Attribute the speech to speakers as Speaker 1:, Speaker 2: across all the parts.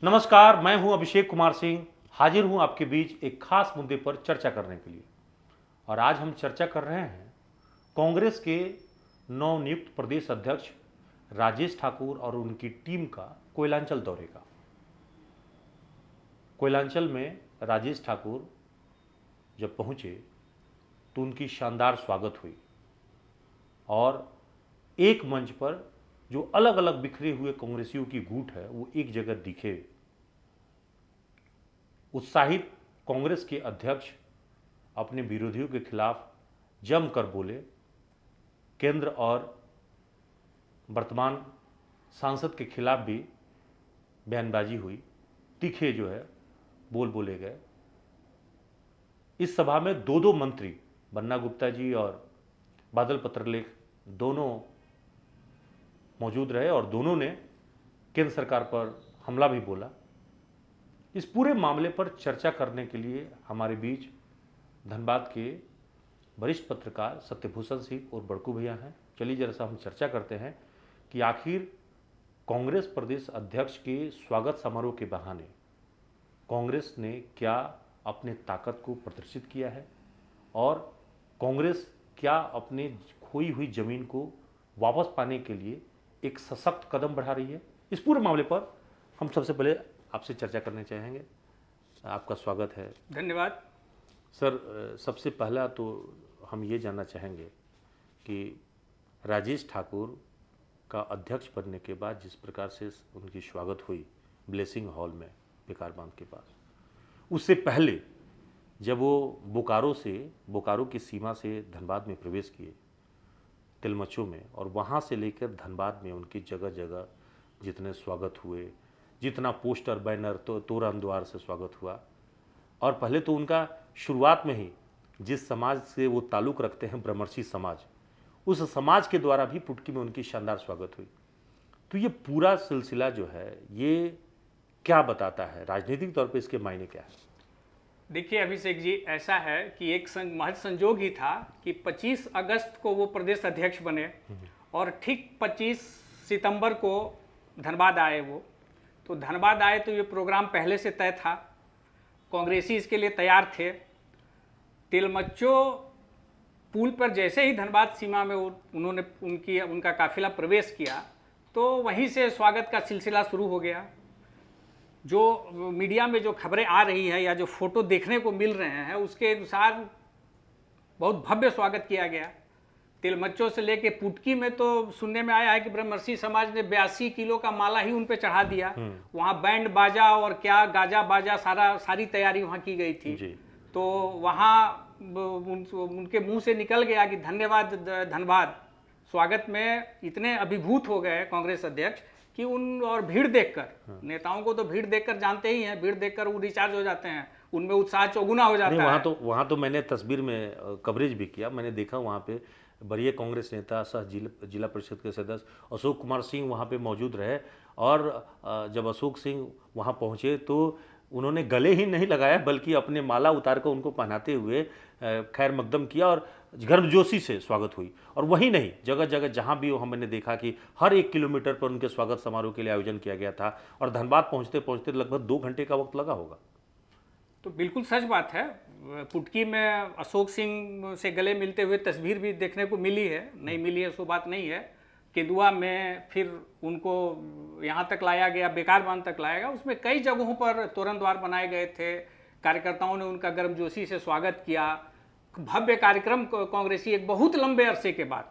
Speaker 1: नमस्कार, मैं हूं अभिषेक कुमार सिंह। हाजिर हूं आपके बीच एक खास मुद्दे पर चर्चा करने के लिए। और आज हम चर्चा कर रहे हैं कांग्रेस के नवनियुक्त प्रदेश अध्यक्ष राजेश ठाकुर और उनकी टीम का कोयलांचल दौरे का। कोयलांचल में राजेश ठाकुर जब पहुंचे तो उनकी शानदार स्वागत हुई और एक मंच पर जो अलग अलग बिखरे हुए कांग्रेसियों की गुट है वो एक जगह दिखे। उत्साहित कांग्रेस के अध्यक्ष अपने विरोधियों के खिलाफ जमकर बोले। केंद्र और वर्तमान सांसद के खिलाफ भी बयानबाजी हुई, तीखे जो है बोले गए। इस सभा में दो मंत्री बन्ना गुप्ता जी और बादल पत्रलेख दोनों मौजूद रहे और दोनों ने केंद्र सरकार पर हमला भी बोला। इस पूरे मामले पर चर्चा करने के लिए हमारे बीच धनबाद के वरिष्ठ पत्रकार सत्यभूषण सिंह और बड़कू भैया हैं। चलिए जरा सा हम चर्चा करते हैं कि आखिर कांग्रेस प्रदेश अध्यक्ष के स्वागत समारोह के बहाने कांग्रेस ने क्या अपने ताकत को प्रदर्शित किया है और कांग्रेस क्या अपने खोई हुई जमीन को वापस पाने के लिए एक सशक्त कदम बढ़ा रही है। इस पूरे मामले पर हम सबसे पहले आपसे चर्चा करना चाहेंगे। आपका स्वागत है।
Speaker 2: धन्यवाद
Speaker 1: सर। सबसे पहला तो हम ये जानना चाहेंगे कि राजेश ठाकुर का अध्यक्ष बनने के बाद जिस प्रकार से उनकी स्वागत हुई ब्लेसिंग हॉल में बेकार बांध के पास, उससे पहले जब वो बोकारो की सीमा से धनबाद में प्रवेश किए तिलमचो में, और वहाँ से लेकर धनबाद में उनकी जगह जगह जितने स्वागत हुए, जितना पोस्टर बैनर तो तोरण द्वार से स्वागत हुआ, और पहले तो उनका शुरुआत में ही जिस समाज से वो ताल्लुक़ रखते हैं ब्रह्मर्षि समाज, उस समाज के द्वारा भी पुटकी में उनकी शानदार स्वागत हुई। तो ये पूरा सिलसिला जो है ये क्या बताता है, राजनीतिक तौर पे इसके मायने क्या है?
Speaker 2: देखिए अभिषेक जी, ऐसा है कि एक महज संजोग ही था कि 25 अगस्त को वो प्रदेश अध्यक्ष बने और ठीक 25 सितंबर को धनबाद आए वो। तो धनबाद आए तो ये प्रोग्राम पहले से तय था, कांग्रेसी इसके लिए तैयार थे। तिलमच्चो पुल पर जैसे ही धनबाद सीमा में उन्होंने उनका काफिला प्रवेश किया तो वहीं से स्वागत का सिलसिला शुरू हो गया। जो मीडिया में जो खबरें आ रही है या जो फोटो देखने को मिल रहे हैं उसके अनुसार बहुत भव्य स्वागत किया गया। तिलमच्चो से लेके पुटकी में तो सुनने में आया है कि ब्रह्मर्षि समाज ने 82 किलो का माला ही उन पे चढ़ा दिया। वहाँ बैंड बाजा और क्या गाजा बाजा सारी तैयारी वहाँ की गई थी। तो वहाँ उनके मुंह से निकल गया कि धन्यवाद धनबाद। स्वागत में इतने अभिभूत हो गए कांग्रेस अध्यक्ष कि और भीड़ देखकर, नेताओं को तो भीड़ देखकर जानते ही हैं, भीड़ देखकर वो रिचार्ज हो जाते हैं, उनमें उत्साह चौगुना हो जाता है।
Speaker 1: वहाँ तो मैंने तस्वीर में कवरेज भी किया, मैंने देखा वहाँ पे वरीय कांग्रेस नेता सह जिला परिषद के सदस्य अशोक कुमार सिंह वहाँ पे मौजूद रहे। और जब अशोक सिंह वहाँ पहुँचे तो उन्होंने गले ही नहीं लगाया बल्कि अपने माला उतार कर उनको पहनाते हुए खैर मकदम किया और गर्मजोशी से स्वागत हुई। और वही नहीं, जगह जगह जहाँ भी हमने देखा कि हर 1 किलोमीटर पर उनके स्वागत समारोह के लिए आयोजन किया गया था और धनबाद पहुँचते पहुँचते लगभग 2 घंटे का वक्त लगा होगा।
Speaker 2: तो बिल्कुल सच बात है। पुटकी में अशोक सिंह से गले मिलते हुए तस्वीर भी देखने को मिली है, नहीं मिली है सो बात नहीं है। केंदुआ में फिर उनको यहाँ तक लाया गया, बेकार बांध तक लाया गया, उसमें कई जगहों पर तोरण द्वार बनाए गए थे। कार्यकर्ताओं ने उनका गर्मजोशी से स्वागत किया। भव्य कार्यक्रम कांग्रेसी एक बहुत लंबे अरसे के बाद,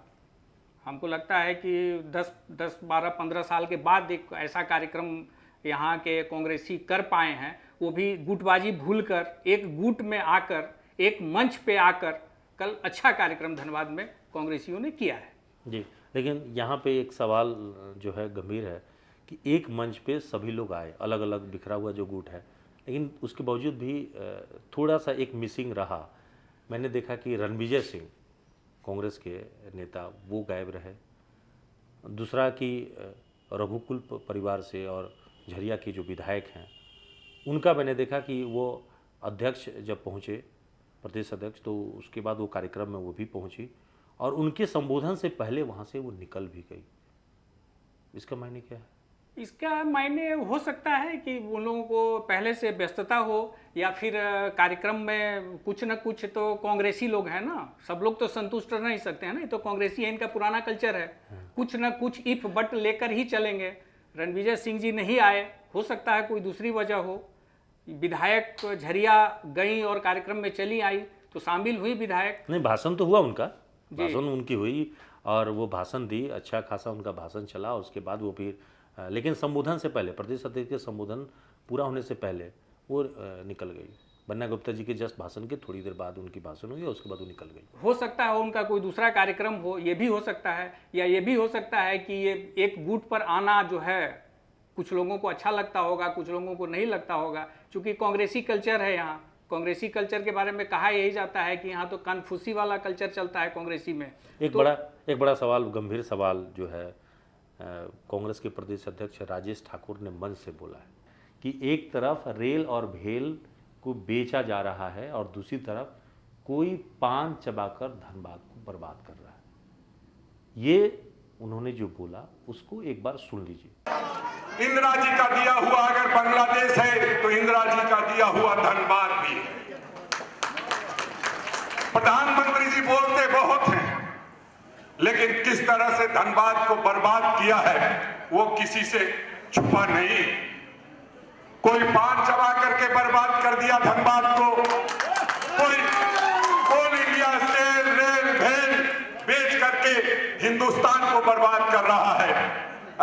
Speaker 2: हमको लगता है कि 10, 12, 15 साल के बाद एक ऐसा कार्यक्रम यहाँ के कांग्रेसी कर पाए हैं, वो भी गुटबाजी भूलकर एक गुट में आकर एक मंच पे आकर कल अच्छा कार्यक्रम धनबाद में कांग्रेसियों ने किया है।
Speaker 1: जी, लेकिन यहाँ पे एक सवाल जो है गंभीर है कि एक मंच पे सभी लोग आए, अलग अलग बिखरा हुआ जो गुट है, लेकिन उसके बावजूद भी थोड़ा सा एक मिसिंग रहा। मैंने देखा कि रणविजय सिंह कांग्रेस के नेता वो गायब रहे। दूसरा कि रघुकुल परिवार से और झरिया के जो विधायक हैं उनका मैंने देखा कि वो अध्यक्ष जब पहुँचे प्रदेश अध्यक्ष तो उसके बाद वो कार्यक्रम में वो भी पहुँची और उनके संबोधन से पहले वहाँ से वो निकल भी गई। इसका मायने क्या है?
Speaker 2: इसका मायने हो सकता है कि उन लोगों को पहले से व्यस्तता हो, या फिर कार्यक्रम में कुछ न कुछ, तो कांग्रेसी लोग हैं ना, सब लोग तो संतुष्ट रह नहीं सकते हैं ना, ये तो कांग्रेसी है, इनका पुराना कल्चर है, कुछ न कुछ इफ बट लेकर ही चलेंगे। रणविजय सिंह जी नहीं आए, हो सकता है कोई दूसरी वजह हो। विधायक झरिया गई और कार्यक्रम में चली आई तो शामिल हुई विधायक।
Speaker 1: नहीं, भाषण तो हुआ उनका, भाषण उनकी हुई और वो भाषण दी, अच्छा खासा उनका भाषण चला। उसके बाद वो फिर लेकिन संबोधन से पहले, प्रदेश अध्यक्ष के संबोधन पूरा होने से पहले वो निकल गई। बन्ना गुप्ता जी के जस्ट भाषण के थोड़ी देर बाद उनकी भाषण हुई और उसके बाद वो निकल गई।
Speaker 2: हो सकता है उनका कोई दूसरा कार्यक्रम हो, ये भी हो सकता है, या ये भी हो सकता है कि ये एक गुट पर आना जो है कुछ लोगों को अच्छा लगता होगा, कुछ लोगों को नहीं लगता होगा, क्योंकि कांग्रेसी कल्चर है यहाँ। कांग्रेसी कल्चर के बारे में कहा यही जाता है कि यहाँ तो कन्फ्यूसी वाला कल्चर चलता है कांग्रेसी में।
Speaker 1: एक बड़ा सवाल, गंभीर सवाल जो है कांग्रेस के प्रदेश अध्यक्ष राजेश ठाकुर ने मंच से बोला है कि एक तरफ रेल और भेल को बेचा जा रहा है और दूसरी तरफ कोई पान चबाकर धनबाद को बर्बाद कर रहा है। ये उन्होंने जो बोला उसको एक बार सुन लीजिए।
Speaker 3: इंदिरा जी का दिया हुआ अगर बांग्लादेश है तो इंदिरा जी का दिया हुआ धनबाद भी है। प्रधानमंत्री जी बोलते बहुत हैं, लेकिन किस तरह से धनबाद को बर्बाद किया है वो किसी से छुपा नहीं। कोई पान चबा करके बर्बाद कर दिया धनबाद को, कोई कोल इंडिया स्टील रेल भेल बेच करके हिंदुस्तान को बर्बाद कर रहा है।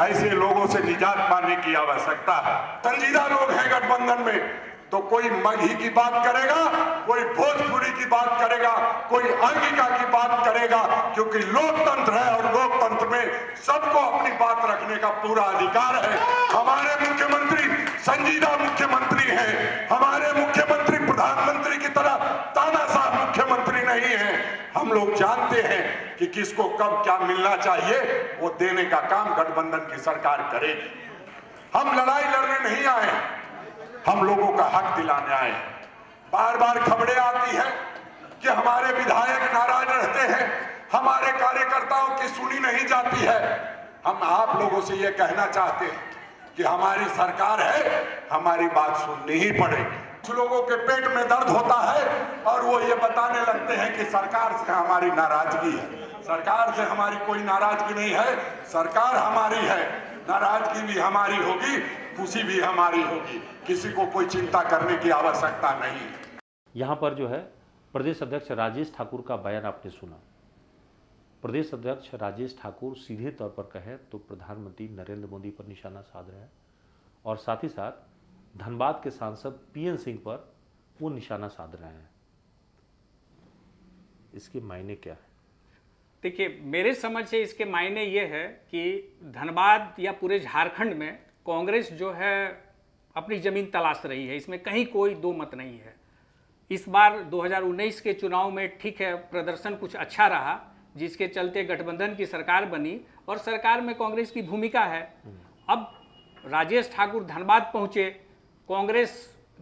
Speaker 3: ऐसे लोगों से निजात पाने की आवश्यकता है। संजीदा लोग हैं गठबंधन में, तो कोई मगही की बात करेगा, कोई भोजपुरी की बात करेगा, कोई अंगिका की बात करेगा, क्योंकि लोकतंत्र है और लोकतंत्र में सबको अपनी बात रखने का पूरा अधिकार है। हमारे मुख्यमंत्री संजीदा मुख्यमंत्री हैं। हमारे मुख्यमंत्री प्रधानमंत्री की तरह तानाशाह मुख्यमंत्री नहीं है। हम लोग जानते हैं कि किसको कब क्या मिलना चाहिए, वो देने का काम गठबंधन की सरकार करेगी। हम लड़ाई लड़ने नहीं आए, हम लोगों का हक दिलाने आए। बार बार खबरें आती हैं कि हमारे विधायक नाराज रहते हैं, हमारे कार्यकर्ताओं की सुनी नहीं जाती है। हम आप लोगों से ये कहना चाहते हैं कि हमारी सरकार है, हमारी बात सुननी ही पड़ेगी। कुछ लोगों के पेट में दर्द होता है और वो ये बताने लगते हैं कि सरकार से हमारी नाराजगी है। सरकार से हमारी कोई नाराजगी नहीं है, सरकार हमारी है, नाराजगी भी हमारी होगी, खुशी भी हमारी होगी। किसी को कोई चिंता करने की आवश्यकता नहीं है।
Speaker 1: यहाँ पर जो है प्रदेश अध्यक्ष राजेश ठाकुर का बयान आपने सुना। प्रदेश अध्यक्ष राजेश ठाकुर सीधे तौर पर कहे तो प्रधानमंत्री नरेंद्र मोदी पर निशाना साध रहे हैं और साथ ही साथ धनबाद के सांसद पीएन सिंह पर वो निशाना साध रहे हैं। इसके मायने क्या है?
Speaker 2: देखिए, मेरे समझ से इसके मायने ये है कि धनबाद या पूरे झारखंड में कांग्रेस जो है अपनी जमीन तलाश रही है, इसमें कहीं कोई दो मत नहीं है। इस बार 2019 के चुनाव में ठीक है प्रदर्शन कुछ अच्छा रहा, जिसके चलते गठबंधन की सरकार बनी और सरकार में कांग्रेस की भूमिका है। अब राजेश ठाकुर धनबाद पहुँचे, कांग्रेस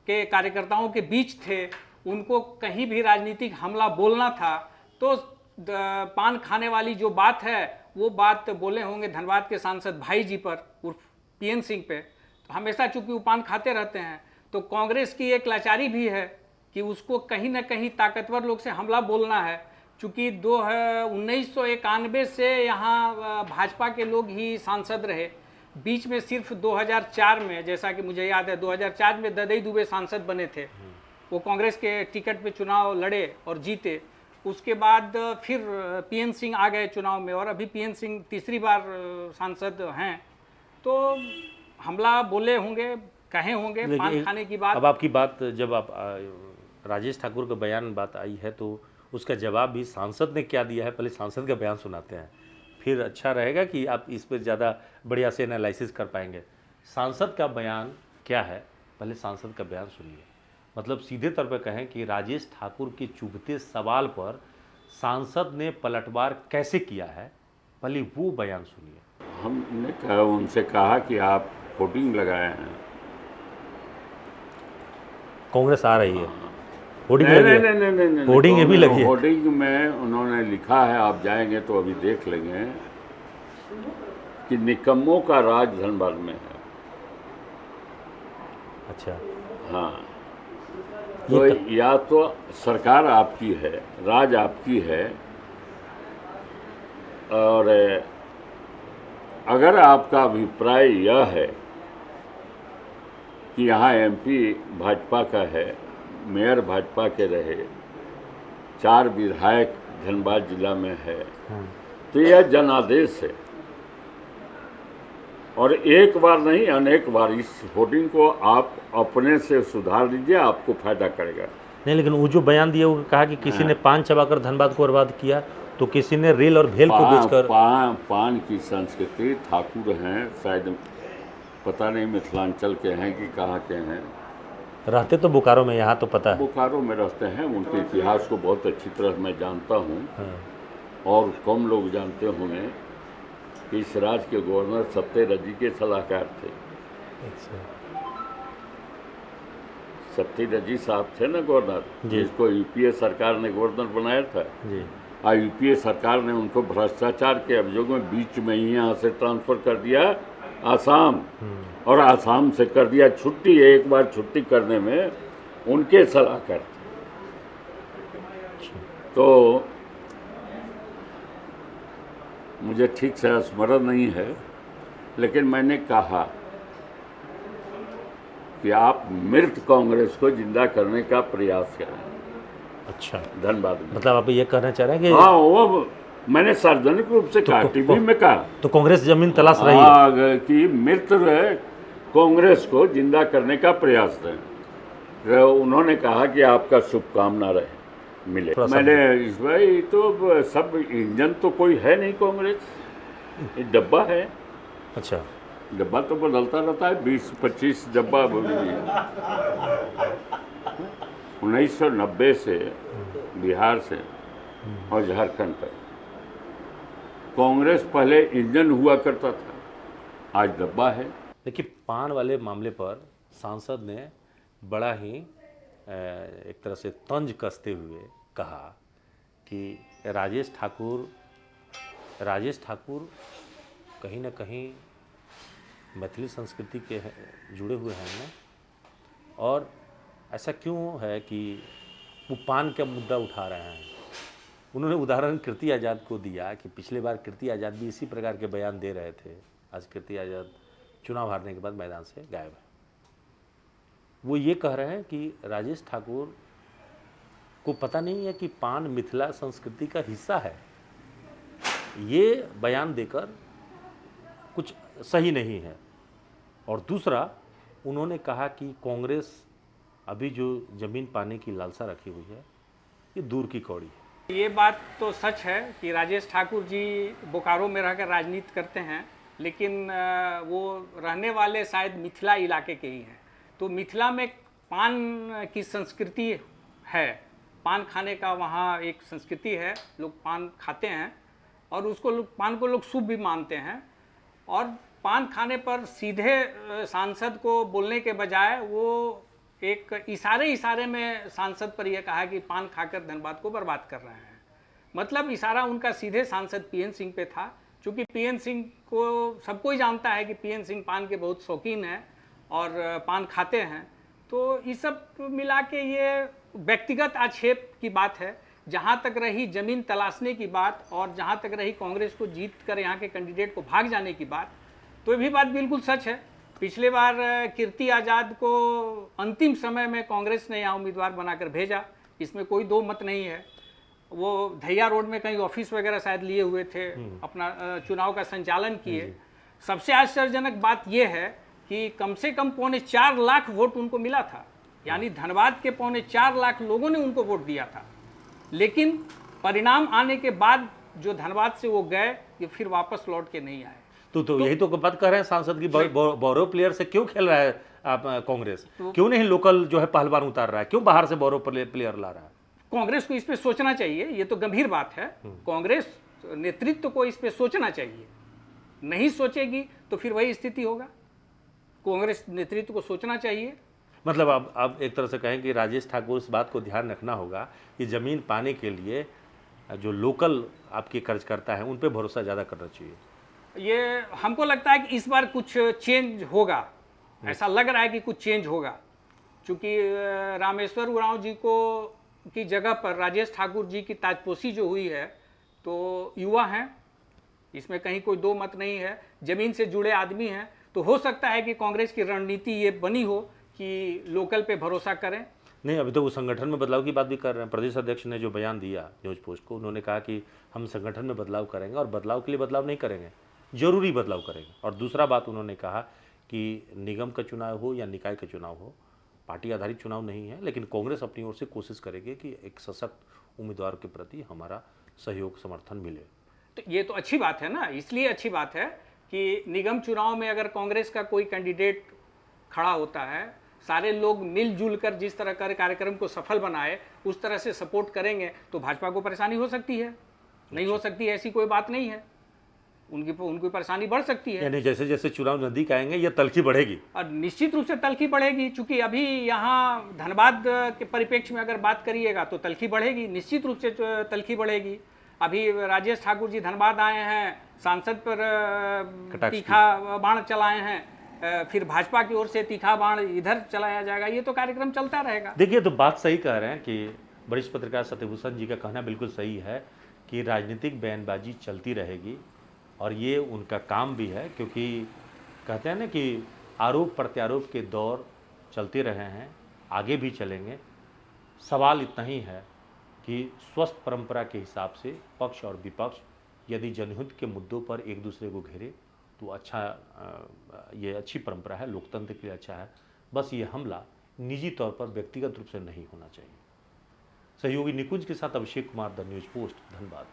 Speaker 2: के कार्यकर्ताओं के बीच थे, उनको कहीं भी राजनीतिक हमला बोलना था तो पान खाने वाली जो बात है वो बात बोले होंगे धनबाद के सांसद भाई जी पर उर्फ पीएन सिंह पे। तो हमेशा चूंकि वो पान खाते रहते हैं तो कांग्रेस की एक लाचारी भी है कि उसको कहीं ना कहीं ताकतवर लोग से हमला बोलना है। चूँकि 1991 से यहाँ भाजपा के लोग ही सांसद रहे, बीच में सिर्फ 2004 में, जैसा कि मुझे याद है 2004 में ददई दुबे सांसद बने थे, वो कांग्रेस के टिकट पे चुनाव लड़े और जीते। उसके बाद फिर पीएन सिंह आ गए चुनाव में और अभी पीएन सिंह तीसरी बार सांसद हैं। तो हमला बोले होंगे, कहे होंगे पान खाने की बात।
Speaker 1: अब आपकी बात जब आप राजेश ठाकुर का बयान बात आई है तो उसका जवाब भी सांसद ने क्या दिया है, पहले सांसद का बयान सुनाते हैं, फिर अच्छा रहेगा कि आप इस पर ज़्यादा बढ़िया से एनालिसिस कर पाएंगे। सांसद का बयान क्या है, पहले सांसद का बयान सुनिए। मतलब सीधे तौर पर कहें कि राजेश ठाकुर के चुभते सवाल पर सांसद ने पलटवार कैसे किया है, पहले वो बयान सुनिए।
Speaker 4: हमने उनसे कहा कि आप होर्डिंग लगाए हैं,
Speaker 1: कांग्रेस आ रही है, होर्डिंग
Speaker 4: नहीं,
Speaker 1: होर्डिंग भी लगी है।
Speaker 4: होर्डिंग में उन्होंने लिखा है, आप जाएंगे तो अभी देख लेंगे कि निकम्मों का राज धनबाद में है।
Speaker 1: अच्छा।
Speaker 4: हाँ, तो या तो सरकार आपकी है, राज आपकी है, और अगर आपका अभिप्राय यह है कि यहाँ एमपी भाजपा का है, मेयर भाजपा के रहे, 4 विधायक धनबाद जिला में है, तो यह जनादेश है। और एक बार नहीं, अनेक बार इस होर्डिंग को आप अपने से सुधार लीजिए, आपको फायदा करेगा।
Speaker 1: नहीं, लेकिन वो जो बयान दिया वो कहा कि किसी ने पान चबाकर धनबाद को बर्बाद किया, तो किसी ने रेल और भेल को बेचकर।
Speaker 4: पान की संस्कृति ठाकुर हैं, शायद पता नहीं मिथिलांचल के हैं कि कहाँ के हैं।
Speaker 1: रहते तो बोकारो में, यहाँ तो पता है।
Speaker 4: बोकारो में रहते हैं, उनके इतिहास को बहुत अच्छी तरह मैं जानता हूँ।
Speaker 1: हाँ।
Speaker 4: और कम लोग जानते होंगे कि इस राज्य के गवर्नर सत्यरजी के सलाहकार थे।
Speaker 1: अच्छा।
Speaker 4: सत्यरजी साहब थे ना गवर्नर, जिसको यूपीए सरकार ने गवर्नर बनाया था
Speaker 1: जी।
Speaker 4: और यूपीए सरकार ने उनको भ्रष्टाचार के अभियोग में बीच में ही यहाँ से ट्रांसफर कर दिया आसाम, और आसाम से कर दिया छुट्टी। एक बार छुट्टी करने में उनके सलाहकार थे। तो मुझे ठीक से स्मरण नहीं है, लेकिन मैंने कहा कि आप मृत कांग्रेस को जिंदा करने का प्रयास करें।
Speaker 1: अच्छा,
Speaker 4: धन्यवाद।
Speaker 1: मतलब आप ये कहना चाह रहे हैं कि
Speaker 4: हाँ, वो मैंने सार्वजनिक रूप से कहा, टीवी में कहा।
Speaker 1: तो कांग्रेस जमीन तलाश रही है
Speaker 4: कि मृत कांग्रेस को जिंदा करने का प्रयास करें। उन्होंने कहा कि आपका शुभकामना रहे, मिले। मैंने इस भाई तो सब इंजन तो कोई है नहीं कांग्रेस, ये डब्बा है।
Speaker 1: अच्छा,
Speaker 4: डब्बा तो बदलता रहता है, 20-25 डब्बा। 1990 से बिहार से और झारखंड तक कांग्रेस पहले इंजन हुआ करता था, आज डब्बा है।
Speaker 1: देखिए, पान वाले मामले पर सांसद ने बड़ा ही एक तरह से तंज कसते हुए कहा कि राजेश ठाकुर कहीं ना कहीं मैथिली संस्कृति के जुड़े हुए हैं ना, और ऐसा क्यों है कि वो पान का मुद्दा उठा रहे हैं। उन्होंने उदाहरण कीर्ति आज़ाद को दिया कि पिछले बार कीर्ति आज़ाद भी इसी प्रकार के बयान दे रहे थे। आज कीर्ति आज़ाद चुनाव हारने के बाद मैदान से गायब है। वो ये कह रहे हैं कि राजेश ठाकुर को पता नहीं है कि पान मिथिला संस्कृति का हिस्सा है। ये बयान देकर कुछ सही नहीं है। और दूसरा, उन्होंने कहा कि कांग्रेस अभी जो जमीन पाने की लालसा रखी हुई है, ये दूर की कौड़ी है।
Speaker 2: ये बात तो सच है कि राजेश ठाकुर जी बोकारो में रहकर राजनीति करते हैं, लेकिन वो रहने वाले शायद मिथिला इलाके के ही हैं। तो मिथिला में पान की संस्कृति है, पान खाने का वहाँ एक संस्कृति है, लोग पान खाते हैं और पान को लोग शुभ भी मानते हैं। और पान खाने पर सीधे सांसद को बोलने के बजाय वो एक इशारे में सांसद पर यह कहा कि पान खाकर धनबाद को बर्बाद कर रहे हैं। मतलब इशारा उनका सीधे सांसद पीएन सिंह पे था, क्योंकि पीएन सिंह को सबको ही जानता है कि पीएन सिंह पान के बहुत शौकीन हैं और पान खाते हैं। तो ये सब मिला के ये व्यक्तिगत आक्षेप की बात है। जहाँ तक रही ज़मीन तलाशने की बात और जहाँ तक रही कांग्रेस को जीत कर यहाँ के कैंडिडेट को भाग जाने की बात, तो ये भी बात बिल्कुल सच है। पिछले बार कीर्ति आज़ाद को अंतिम समय में कांग्रेस ने यहाँ उम्मीदवार बनाकर भेजा, इसमें कोई दो मत नहीं है। वो धैया रोड में कहीं ऑफिस वगैरह शायद लिए हुए थे, अपना चुनाव का संचालन किए। सबसे आश्चर्यजनक बात यह है कि कम से कम 4.25 लाख वोट उनको मिला था, यानी धनबाद के 4.25 लाख लोगों ने उनको वोट दिया था। लेकिन परिणाम आने के बाद जो धनबाद से वो गए, ये फिर वापस लौट के नहीं आए।
Speaker 1: तो यही तो बात कर रहे हैं सांसद की, बोरो प्लेयर से क्यों खेल रहा है आप कांग्रेस? क्यों नहीं लोकल जो है पहलवान उतार रहा है? क्यों बाहर से बोरो प्लेयर ला रहा है?
Speaker 2: कांग्रेस को इस पे सोचना चाहिए, ये तो गंभीर बात है। कांग्रेस नेतृत्व को इस पे सोचना चाहिए। नहीं सोचेगी तो फिर वही स्थिति होगा। कांग्रेस नेतृत्व को सोचना चाहिए।
Speaker 1: मतलब आप एक तरह से कहें कि राजेश ठाकुर इस बात को ध्यान रखना होगा कि ज़मीन पाने के लिए जो लोकल आपके कार्यकर्ता हैं उन पे भरोसा ज़्यादा करना चाहिए।
Speaker 2: ये हमको लगता है कि इस बार कुछ चेंज होगा। ऐसा लग रहा है कि कुछ चेंज होगा, क्योंकि रामेश्वर उरांव जी को की जगह पर राजेश ठाकुर जी की ताजपोशी जो हुई है, तो युवा हैं, इसमें कहीं कोई दो मत नहीं है, जमीन से जुड़े आदमी हैं, तो हो सकता है कि कांग्रेस की रणनीति ये बनी हो कि लोकल पे भरोसा करें।
Speaker 1: नहीं, अभी तो वो संगठन में बदलाव की बात भी कर रहे हैं। प्रदेश अध्यक्ष ने जो बयान दिया न्यूज पोस्ट को, उन्होंने कहा कि हम संगठन में बदलाव करेंगे और बदलाव के लिए बदलाव नहीं करेंगे, जरूरी बदलाव करेंगे। और दूसरा बात उन्होंने कहा कि निगम का चुनाव हो या निकाय का चुनाव हो, पार्टी आधारित चुनाव नहीं है, लेकिन कांग्रेस अपनी ओर से कोशिश करेगी कि एक सशक्त उम्मीदवार के प्रति हमारा सहयोग समर्थन मिले।
Speaker 2: तो ये तो अच्छी बात है ना, इसलिए अच्छी बात है कि निगम चुनाव में अगर कांग्रेस का कोई कैंडिडेट खड़ा होता है, सारे लोग मिलजुल कर जिस तरह का कार्यक्रम को सफल बनाए उस तरह से सपोर्ट करेंगे, तो भाजपा को परेशानी हो सकती है, नहीं हो सकती है ऐसी कोई बात नहीं है, उनकी परेशानी बढ़ सकती है।
Speaker 1: यानी जैसे जैसे चुनाव नजदीक आएंगे ये तल्खी बढ़ेगी,
Speaker 2: और निश्चित रूप से तल्खी बढ़ेगी, चूंकि अभी यहाँ धनबाद के परिप्रेक्ष्य में अगर बात करिएगा तो तल्खी बढ़ेगी, निश्चित रूप से तल्खी बढ़ेगी। अभी राजेश ठाकुर जी धनबाद आए हैं, सांसद पर तीखा बाण चलाए हैं, फिर भाजपा की ओर से तीखा बाण इधर चलाया जाएगा, ये तो कार्यक्रम चलता रहेगा।
Speaker 1: देखिए, तो बात सही कह रहे हैं कि वरिष्ठ पत्रकार सत्यभूषण जी का कहना बिल्कुल सही है कि राजनीतिक बयानबाजी चलती रहेगी और ये उनका काम भी है, क्योंकि कहते हैं ना कि आरोप प्रत्यारोप के दौर चलते रहे हैं, आगे भी चलेंगे। सवाल इतना ही है कि स्वस्थ परंपरा के हिसाब से पक्ष और विपक्ष यदि जनहित के मुद्दों पर एक दूसरे को घेरे तो अच्छा, ये अच्छी परंपरा है, लोकतंत्र के लिए अच्छा है। बस ये हमला निजी तौर पर व्यक्तिगत रूप से नहीं होना चाहिए। सहयोगी निकुंज के साथ Abhishek Kumar, the News Post, Dhanbad.